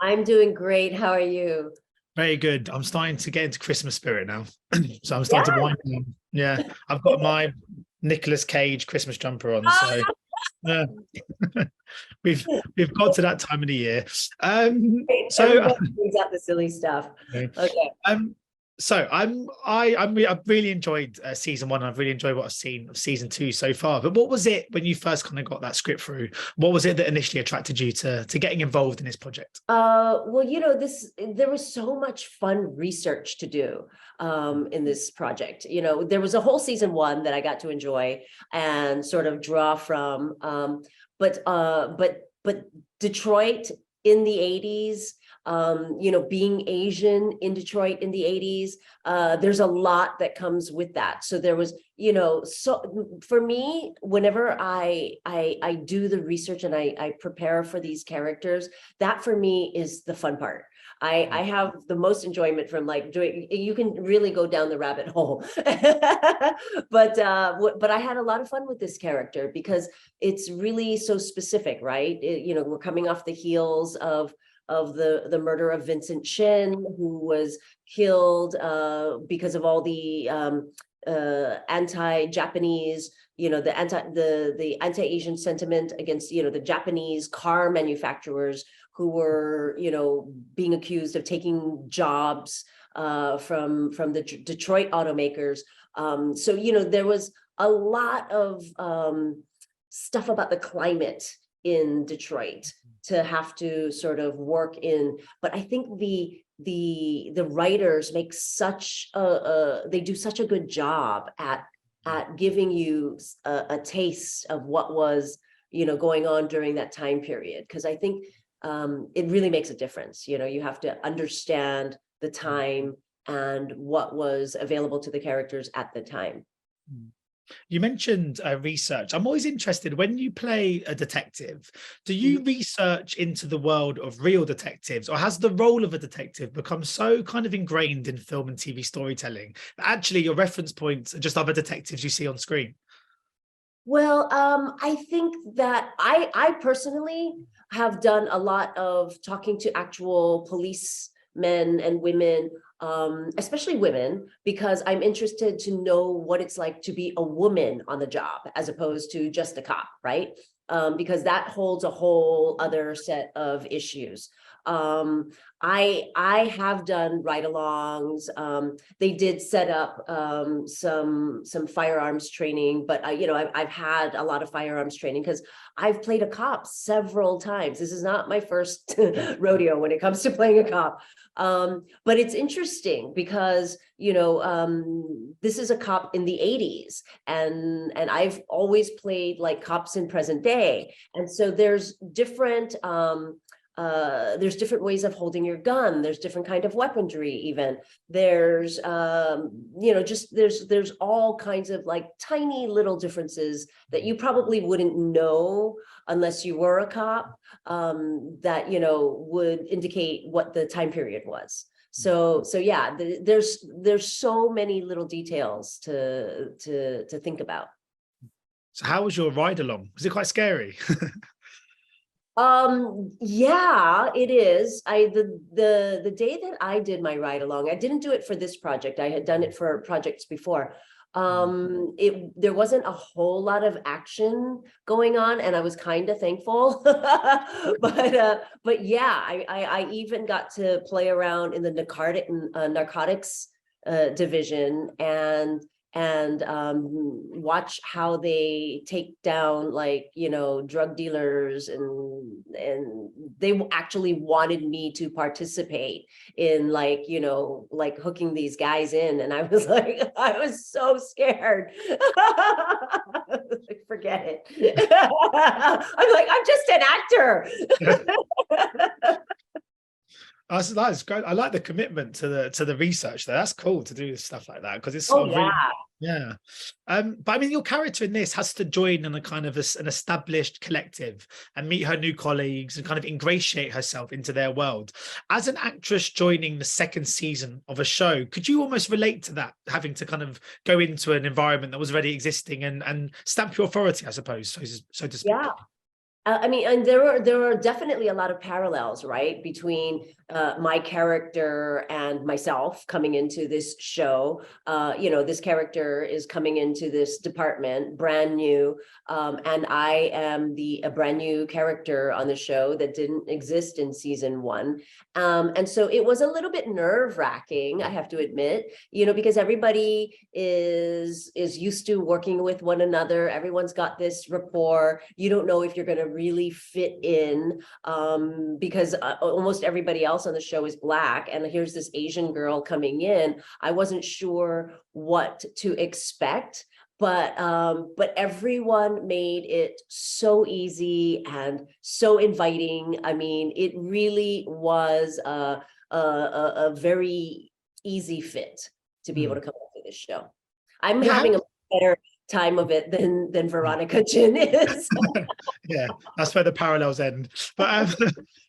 I'm doing great. How are you? Very good. I'm starting to get into Christmas spirit now. So I'm Yeah. starting to wind down. Yeah. I've got my Nicolas Cage Christmas jumper on. So Ah, yeah, we've we've got to that time of the year. Um, great. so Everybody brings out the silly stuff. okay. Okay. Um, I've really enjoyed season one. I've really enjoyed what I've seen of season two so far. But what was it when you first kind of got that script through? What was it that initially attracted you to getting involved in this project? Well, there was so much fun research to do in this project. There was a whole season one that I got to enjoy and sort of draw from. But Detroit in the 80s, being Asian in Detroit in the 80s, there's a lot that comes with that. So there was, so for me, whenever I do the research and I prepare for these characters, that for me is the fun part. I have the most enjoyment from like doing, you can really go down the rabbit hole. But I had a lot of fun with this character because it's really so specific, right? We're coming off the heels of the murder of Vincent Chin, who was killed because of all the anti-Japanese, the anti-Asian sentiment against, the Japanese car manufacturers who were, being accused of taking jobs from the Detroit automakers. So, there was a lot of stuff about the climate in Detroit to have to sort of work in. But I think the writers make they do such a good job at giving you a taste of what was going on during that time period, because I think it really makes a difference. You have to understand the time and what was available to the characters at the time. You mentioned research. I'm always interested when you play a detective, do you research into the world of real detectives, or has the role of a detective become so kind of ingrained in film and TV storytelling that actually your reference points are just other detectives you see on screen? Well, I think that I personally have done a lot of talking to actual policemen and women, especially women, because I'm interested to know what it's like to be a woman on the job as opposed to just a cop, right? Because that holds a whole other set of issues. Um, I have done ride-alongs. They did set up some firearms training, but I've had a lot of firearms training because I've played a cop several times. This is not my first rodeo when it comes to playing a cop. But it's interesting because this is a cop in the 80s, and I've always played like cops in present day, and so there's different ways of holding your gun. There's different kind of weaponry. Even there's just there's all kinds of like tiny little differences that you probably wouldn't know unless you were a cop, that would indicate what the time period was. So yeah, there's so many little details to think about. So how was your ride along? Was it quite scary? Yeah, it is. The day that I did my ride along, I didn't do it for this project. I had done it for projects before. There wasn't a whole lot of action going on, and I was kind of thankful. But yeah, I even got to play around in the narcotics division, and watch how they take down like drug dealers, and they actually wanted me to participate in like like hooking these guys in, and I was like, I was so scared. Like, forget it. I'm like, I'm just an actor. That's great. I like the commitment to the research there. That's cool to do stuff like that because it's Oh sort of yeah. really, yeah. But I mean, your character in this has to join in a kind of an established collective and meet her new colleagues and kind of ingratiate herself into their world. As an actress joining the second season of a show, could you almost relate to that, having to kind of go into an environment that was already existing and stamp your authority, I suppose, so to speak? Yeah. I mean, and there are definitely a lot of parallels, right, between my character and myself coming into this show. This character is coming into this department brand new, and I am a brand new character on the show that didn't exist in season one. And so it was a little bit nerve-wracking, I have to admit, because everybody is used to working with one another. Everyone's got this rapport. You don't know if you're going to really fit in, because almost everybody else on the show is Black, and here's this Asian girl coming in. I wasn't sure what to expect, but everyone made it so easy and so inviting. I mean, it really was a very easy fit to be able to come up with this show. I'm Yeah, having a better time of it than Veronica Jin is. yeah, that's where the parallels end. But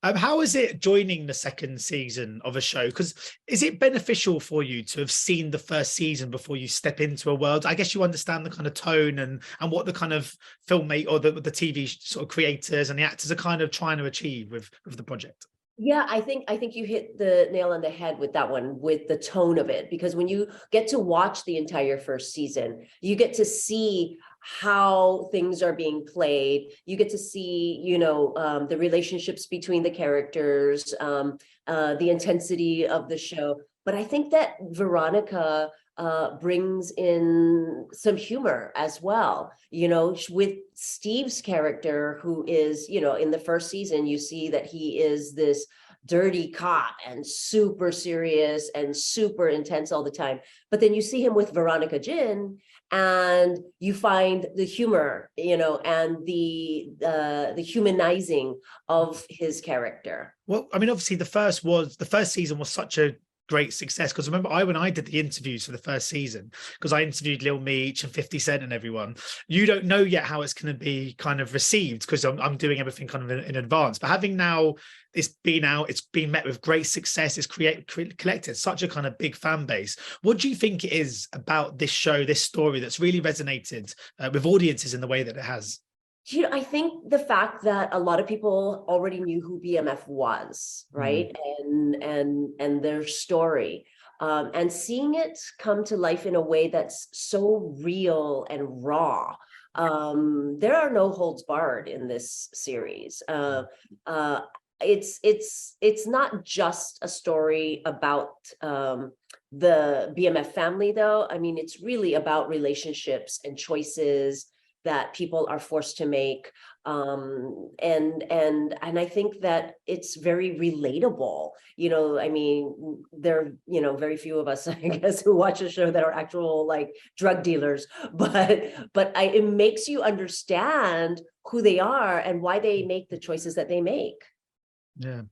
how is it joining the second season of a show? Because is it beneficial for you to have seen the first season before you step into a world? I guess you understand the kind of tone and what the kind of filmmate or the TV sort of creators and the actors are kind of trying to achieve with the project. Yeah, I think you hit the nail on the head with that one, with the tone of it, because when you get to watch the entire first season, you get to see how things are being played. You get to see, the relationships between the characters, the intensity of the show. But I think that Veronica brings in some humor as well, with Steve's character, who is, in the first season, you see that he is this dirty cop and super serious and super intense all the time. But then you see him with Veronica Jin, and you find the humor, and the humanizing of his character. Well, I mean, obviously the first season was such a great success, because remember when I did the interviews for the first season, because I interviewed Lil Meech and 50 Cent and everyone, you don't know yet how it's going to be kind of received, because I'm doing everything kind of in advance. But having now it's been out, it's been met with great success, it's collected such a kind of big fan base. What do you think it is about this show, this story, that's really resonated with audiences in the way that it has? I think the fact that a lot of people already knew who BMF was, right? And their story, and seeing it come to life in a way that's so real and raw. There are no holds barred in this series. It's not just a story about the BMF family, though. I mean, it's really about relationships and choices that people are forced to make, and I think that it's very relatable. I mean, there are very few of us, I guess, who watch a show that are actual like drug dealers, but it makes you understand who they are and why they make the choices that they make. Yeah.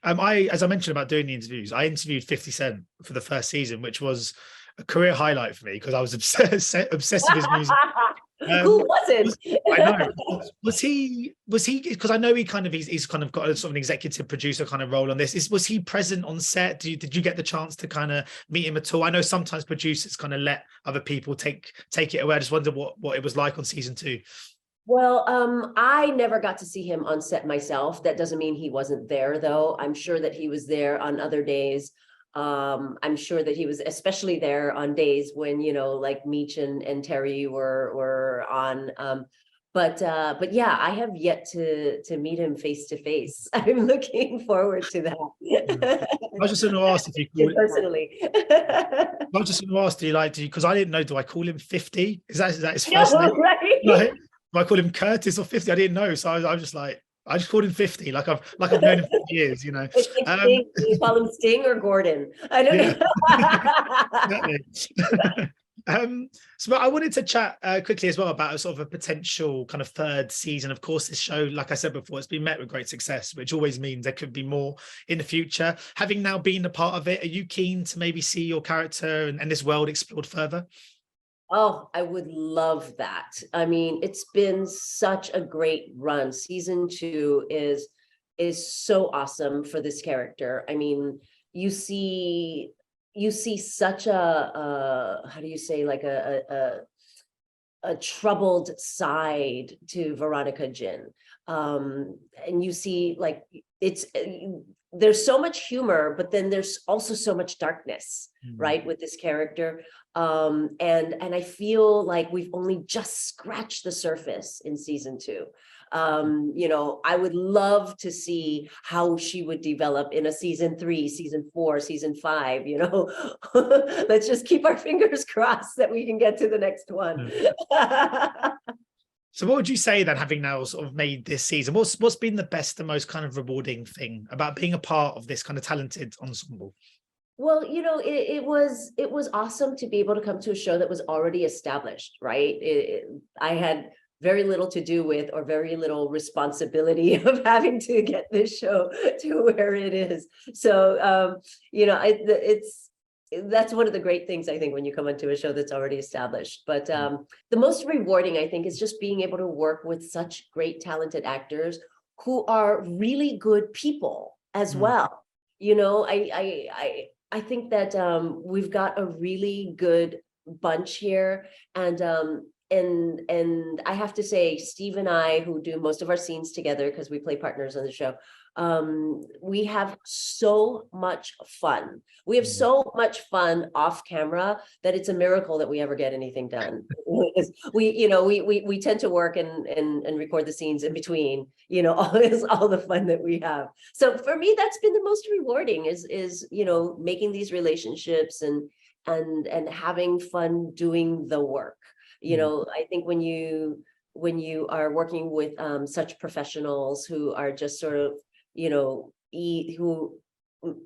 As I mentioned about doing the interviews, I interviewed 50 Cent for the first season, which was a career highlight for me, because I was obsessed with his music. Who wasn't? I know. Was he? Because I know he's kind of got a sort of an executive producer kind of role on this. Was he present on set? Did you get the chance to kind of meet him at all? I know sometimes producers kind of let other people take it away. I just wonder what it was like on season 2. Well, I never got to see him on set myself. That doesn't mean he wasn't there, though. I'm sure that he was there on other days. I'm sure that he was especially there on days when, like Meech and Terry were on. But yeah, I have yet to meet him face to face. I'm looking forward to that. I was just going to ask if you call personally. I was just going to ask, do you, because I didn't know, do I call him 50? Is that his first No, name? right? Like, do I call him Curtis or 50? I didn't know. So I was just like, I just called him 50, like I've known him for years, It's like Sting. You call him Sting or Gordon? I don't know. Exactly. So I wanted to chat quickly as well about a sort of a potential kind of third season. Of course, this show, like I said before, it's been met with great success, which always means there could be more in the future. Having now been a part of it, are you keen to maybe see your character and this world explored further? Oh, I would love that. I mean, it's been such a great run. Season 2 is so awesome for this character. I mean, you see such a how do you say, like a troubled side to Veronica Jin. And you see, like, there's so much humor, but then there's also so much darkness, right, with this character. And I feel like we've only just scratched the surface in season 2. You know, I would love to see how she would develop in a season 3, season 4, season 5, you know. Let's just keep our fingers crossed that we can get to the next one. So what would you say then, having now sort of made this season, what's been the best and most kind of rewarding thing about being a part of this kind of talented ensemble? Well, you know, it was awesome to be able to come to a show that was already established, right? I had very little to do with, or very little responsibility of having to get this show to where it is. So, you know, that's one of the great things, I think, when you come into a show that's already established. But the most rewarding, I think, is just being able to work with such great, talented actors who are really good people as well. You know, I think that we've got a really good bunch here, and I have to say, Steve and I, who do most of our scenes together because we play partners on the show, we have so much fun. We have so much fun off camera that it's a miracle that we ever get anything done. we tend to work and record the scenes in between, you know, all the fun that we have. So for me, that's been the most rewarding, is you know, making these relationships and having fun doing the work. You know, I think when you are working with such professionals who are just sort of, you know, who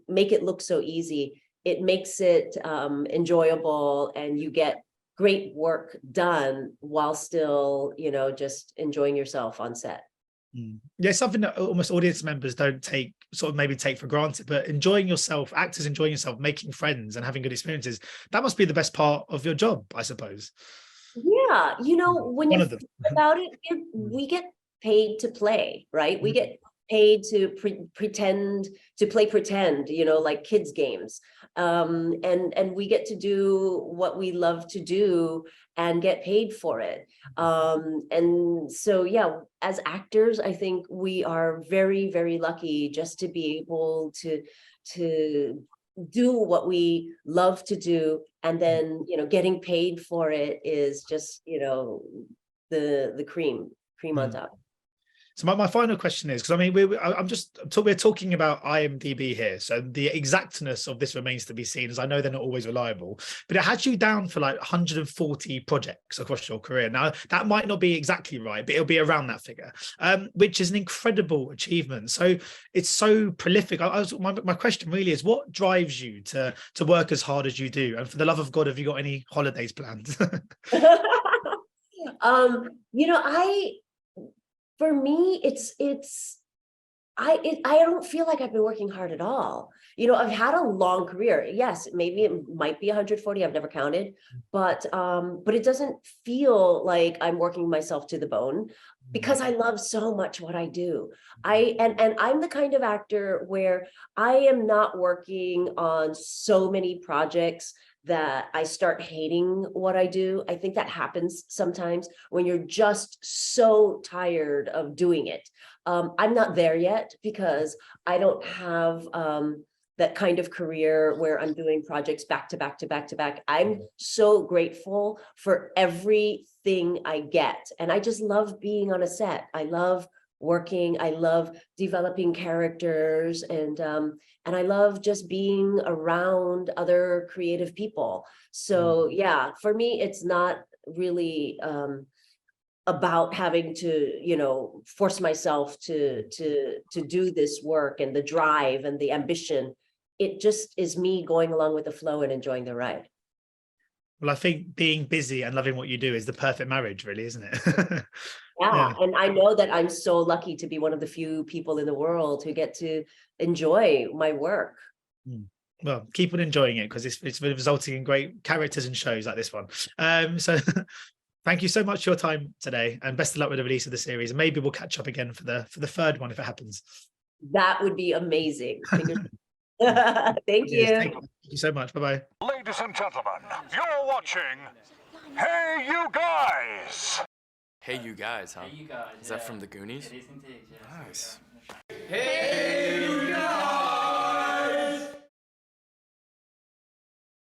make it look so easy, it makes it enjoyable, and you get great work done while still, you know, just enjoying yourself on set. Yeah, something that almost audience members don't take for granted, but enjoying yourself, actors enjoying yourself, making friends and having good experiences, that must be the best part of your job, I suppose. Yeah, you know, when you think about it, we get paid to play, right? We get paid to pretend, you know, like kids games. And we get to do what we love to do and get paid for it. And so, yeah, as actors, I think we are very, very lucky just to be able to do what we love to do, and then, you know, getting paid for it is just, you know, the cream on top. So my final question is, because I mean, we're talking about IMDb here, so the exactness of this remains to be seen, as I know they're not always reliable, but it had you down for like 140 projects across your career. Now, that might not be exactly right, but it'll be around that figure, which is an incredible achievement. So it's so prolific. My question really is, what drives you to work as hard as you do? And for the love of God, have you got any holidays planned? You know, for me, I don't feel like I've been working hard at all. You know, I've had a long career. Yes, maybe it might be 140. I've never counted, but it doesn't feel like I'm working myself to the bone, because I love so much what I do. And I'm the kind of actor where I am not working on so many projects that I start hating what I do. I think that happens sometimes when you're just so tired of doing it. I'm not there yet, because I don't have that kind of career where I'm doing projects back to back to back to back. I'm so grateful for everything I get. And I just love being on a set. I love working. I love developing characters, and I love just being around other creative people. So yeah, for me, it's not really about having to, you know, force myself to do this work, and the drive and the ambition. It just is me going along with the flow and enjoying the ride. Well, I think being busy and loving what you do is the perfect marriage, really, isn't it? Yeah, and I know that I'm so lucky to be one of the few people in the world who get to enjoy my work. Well, keep on enjoying it, because it's resulting in great characters and shows like this one. So thank you so much for your time today, and best of luck with the release of the series. And maybe we'll catch up again for the third one if it happens. That would be amazing. Thank you. Thank you so much. Bye-bye. Ladies and gentlemen, you're watching Hey, you guys! Hey, you guys, huh? Hey, you guys. Is that from the Goonies? It is indeed, yes. Nice. Hey, you